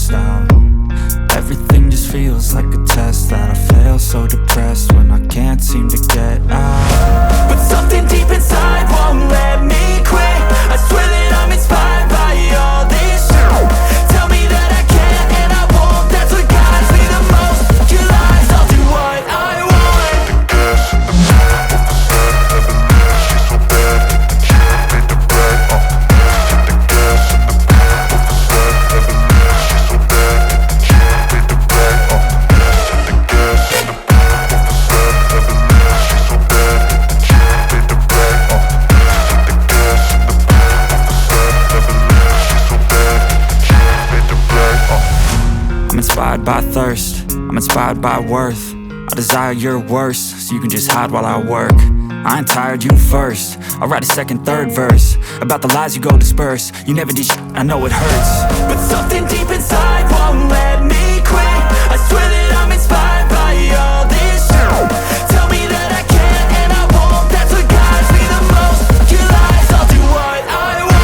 stressed out. Everything just feels like a test that I fail, so depressed when I can't seem to get out. But something deep inside won't let me quit. I swear that I'm inspired by all this shit. Tell me that I can't and I won't, that's what guides me the most. Your lies, I'll do what I want. I'm inspired by thirst, I'm inspired by worth. I desire your worst, so you can just hide while I work. I ain't tired, you first. I'll write a second, third verse about the lies you go disperse. You never did shit, I know it hurts. But something deep inside won't let me quit. I swear that I'm inspired by all this shit. Tell me that I can't and I won't, that's what guides me the most. Your lies, I'll do what I want.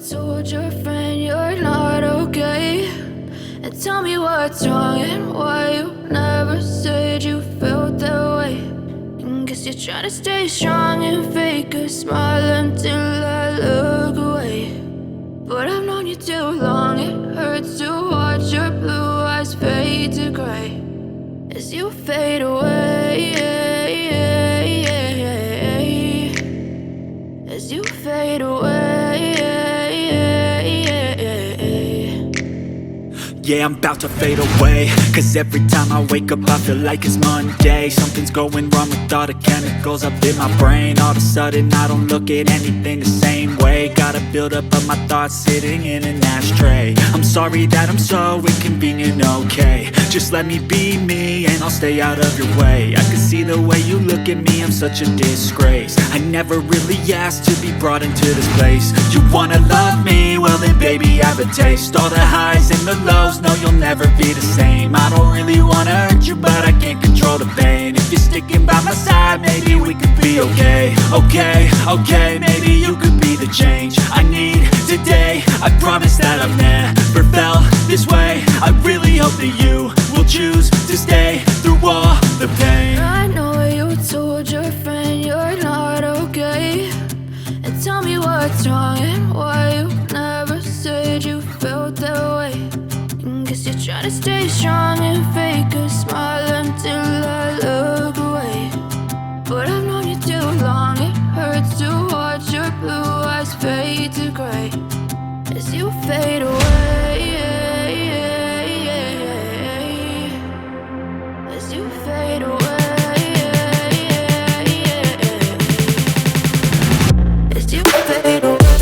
Told your friend you're not okay, and tell me what's wrong and why you never said you felt that way. And guess you're trying to stay strong and fake a smile until I look away. But I've known you too long, it hurts to watch your blue eyes fade to gray as you fade away, as you fade away. Yeah, I'm about to fade away, cause every time I wake up I feel like it's Monday. Something's going wrong with all the chemicals up in my brain. All of a sudden I don't look at anything the same way. Gotta build up of my thoughts sitting in an ashtray. I'm sorry that I'm so inconvenient, okay. Just let me be me and I'll stay out of your way. I can see the way you look at me, I'm such a disgrace. I never really asked to be brought into this place. You wanna love me? Well then baby I have a taste. All the highs and the lows, no you'll never be the same. I don't really wanna hurt you but I can't control the pain. If you're sticking by my side, maybe we could be okay. Okay, maybe you could be the change I need today. I promise that I've never felt this way. I really hope that you will choose to stay through all the pain. I know you told your friend you're not okay, and tell me what's wrong and why you never said try to stay strong and fake a smile until I look away. But I've known you too long, it hurts to watch your blue eyes fade to gray as you fade away. As you fade away. As you fade away.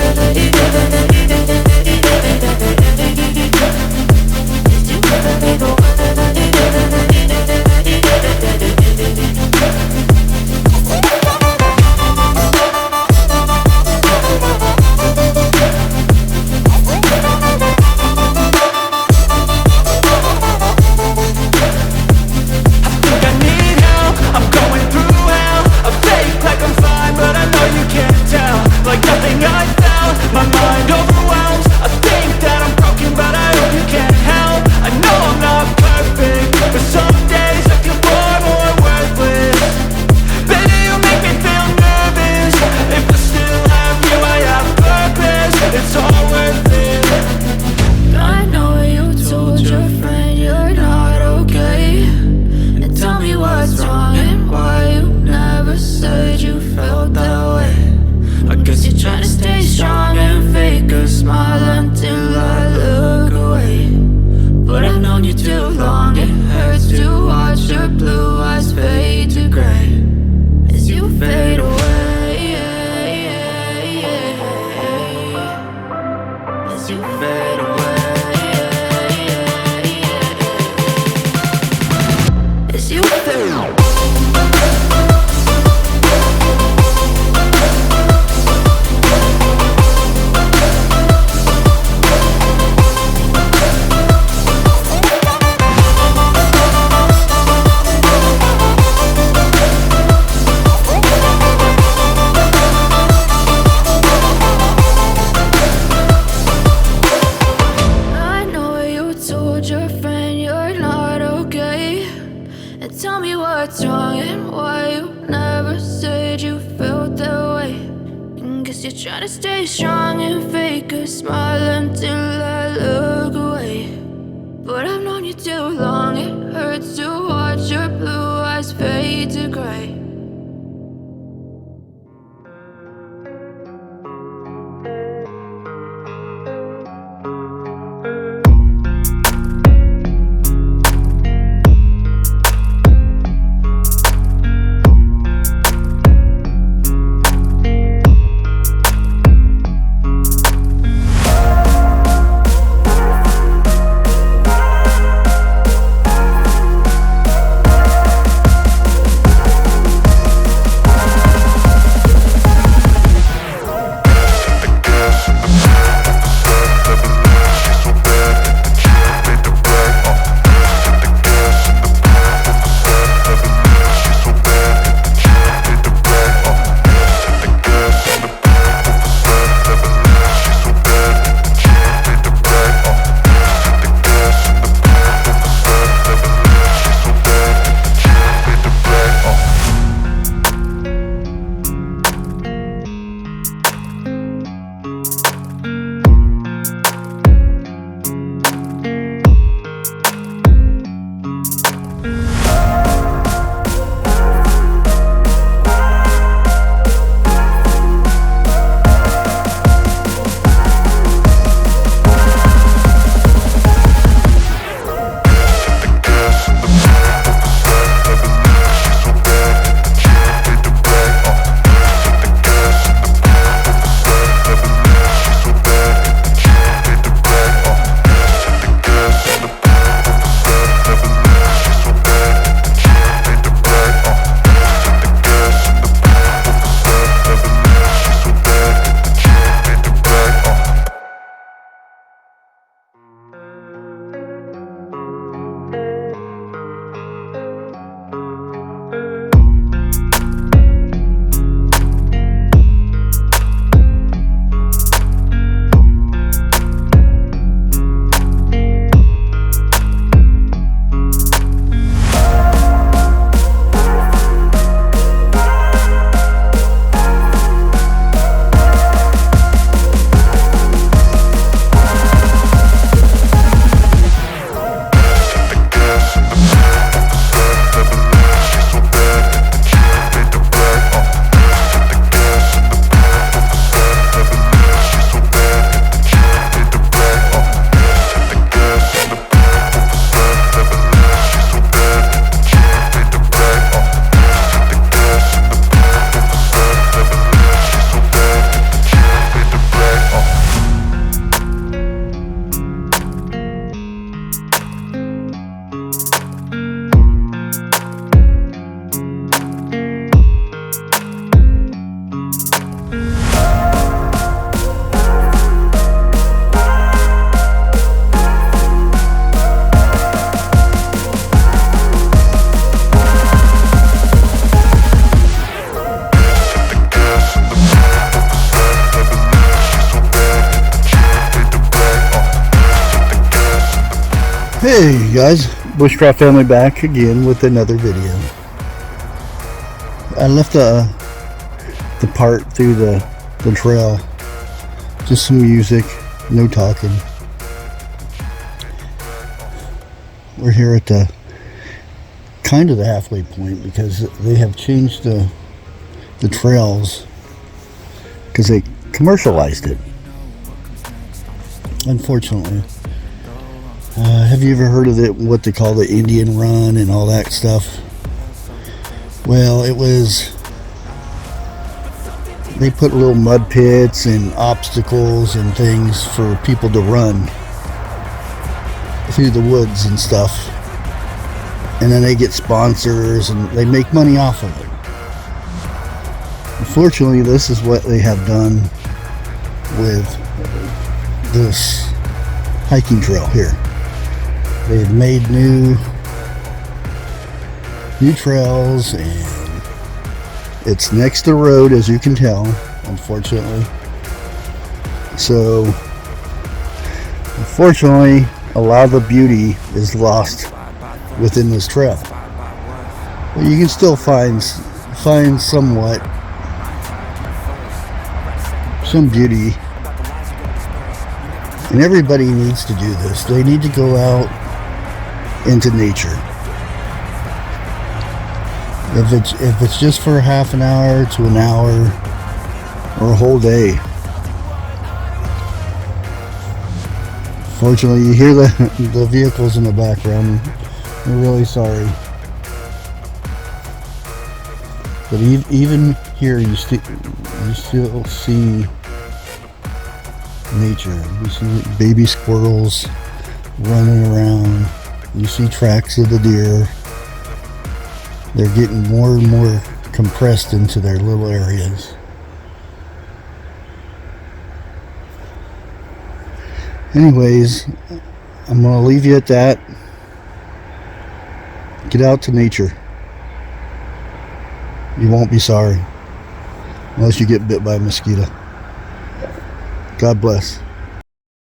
Try to stay strong and fake a smile until I look away. But I've known you too long, it hurts to watch your blue eyes fade to gray. Hey guys, Bushcraft Family back again with another video. I left the part through the trail, just some music, no talking. We're here at the kind of the halfway point because they have changed the trails because they commercialized it, unfortunately. Have you ever heard of it, what they call the Indian Run and all that stuff? Well, it was, they put little mud pits and obstacles and things for people to run through the woods and stuff. And then they get sponsors and they make money off of it. Unfortunately, this is what they have done with this hiking trail here. They've made new trails, and it's next to the road, as you can tell, unfortunately. So, unfortunately, a lot of the beauty is lost within this trail. But you can still find somewhat some beauty. And everybody needs to do this. They need to go out into nature. If it's just for half an hour to an hour or a whole day. Fortunately, you hear the vehicles in the background. I'm really sorry. But even here, you still see nature. You see baby squirrels running around. You see tracks of the deer. They're getting more and more compressed into their little areas. Anyways, I'm going to leave you at that. Get out to nature. You won't be sorry. Unless you get bit by a mosquito. God bless.